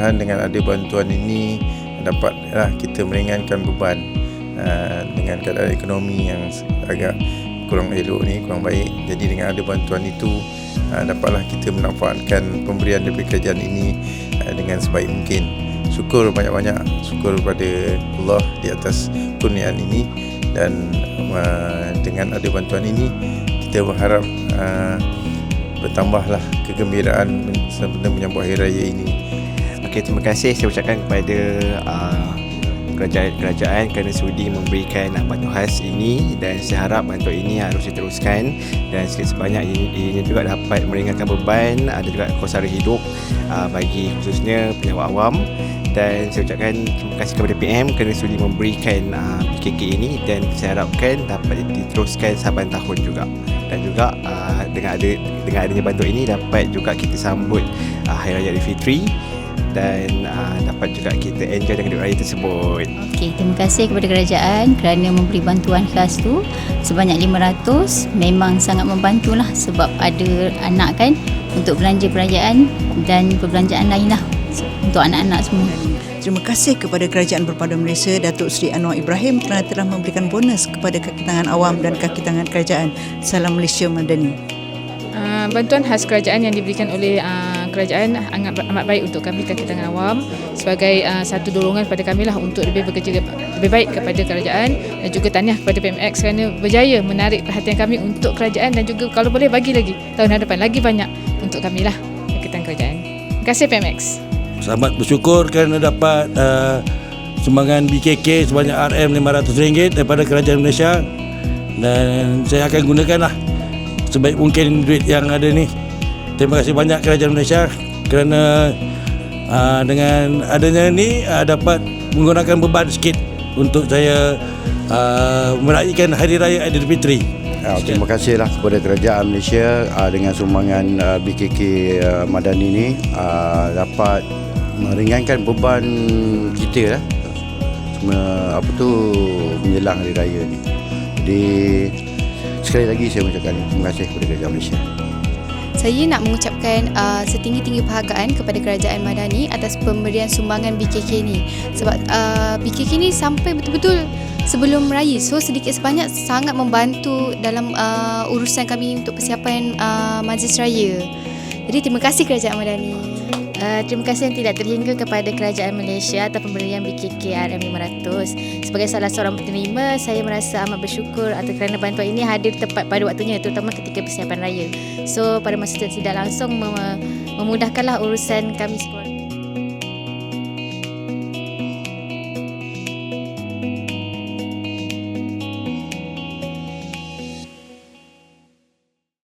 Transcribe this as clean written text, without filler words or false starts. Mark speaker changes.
Speaker 1: mudah-mudahan dengan ada bantuan ini dapatlah kita meringankan beban dengan keadaan ekonomi yang agak kurang elok ni, kurang baik. Jadi dengan ada bantuan itu dapatlah kita memanfaatkan pemberian daripada kerajaan ini dengan sebaik mungkin. Syukur banyak-banyak, syukur kepada Allah di atas kurniaan ini, dan dengan ada bantuan ini kita berharap bertambahlah kegembiraan sempena menyambut Hari Raya ini.
Speaker 2: Okey, terima kasih saya ucapkan kepada kerajaan kerana sudi memberikan bantuan khas ini, dan saya harap bantuan ini harus diteruskan dan sedikit sebanyak ini juga dapat meringankan beban ada juga kos sara hidup bagi khususnya penyewa awam. Dan saya ucapkan terima kasih kepada PM kerana sudi memberikan PKK ini, dan saya harapkan dapat diteruskan saban tahun juga. Dan juga dengan adanya bantuan ini dapat juga kita sambut Hari Raya Aidilfitri, dan dapat juga kita enjoy dengan duit raya tersebut.
Speaker 3: Okey, terima kasih kepada kerajaan kerana memberi bantuan khas tu sebanyak 500. Memang sangat membantulah sebab ada anak kan, untuk belanja perayaan dan perbelanjaan lain lah untuk anak-anak semua.
Speaker 4: Terima kasih kepada Kerajaan Berpadu Malaysia Datuk Seri Anwar Ibrahim kerana telah memberikan bonus kepada kaki tangan awam dan kaki tangan kerajaan. Salam Malaysia Madani.
Speaker 5: Bantuan khas kerajaan yang diberikan oleh kerajaan amat baik untuk kami kaki tangan awam, sebagai satu dorongan kepada kami lah untuk lebih bekerja lebih baik kepada kerajaan, dan juga tahniah kepada PMX kerana berjaya menarik perhatian kami untuk kerajaan, dan juga kalau boleh bagi lagi tahun hadapan lagi banyak untuk kami lah kaki tangan kerajaan. Terima kasih PMX.
Speaker 6: Sangat bersyukur kerana dapat sumbangan BKK sebanyak RM500 daripada Kerajaan Malaysia, dan saya akan gunakanlah sebaik mungkin duit yang ada ni. Terima kasih banyak Kerajaan Malaysia kerana dengan adanya ni dapat menggunakan beban sikit untuk saya meraihkan Hari Raya Aidilfitri.
Speaker 7: Terima kasihlah kepada Kerajaan Malaysia dengan sumbangan BKK Madani ni dapat meringankan beban kita lah menjelang Hari Raya ni. Jadi sekali lagi saya mengucapkan terima kasih kepada Kerajaan Malaysia.
Speaker 8: Saya nak mengucapkan setinggi-tinggi penghargaan kepada Kerajaan Madani atas pemberian sumbangan BKK ni, sebab BKK ni sampai betul-betul sebelum raya, so sedikit sebanyak sangat membantu dalam urusan kami untuk persiapan majlis raya. Jadi terima kasih Kerajaan Madani.
Speaker 9: Terima kasih yang tidak terhingga kepada Kerajaan Malaysia atas pemberian BKK RM500. Sebagai salah seorang penerima, saya merasa amat bersyukur atas kerana bantuan ini hadir tepat pada waktunya, terutama ketika persiapan raya. So pada masa tidak langsung memudahkanlah urusan kami sekeluarga.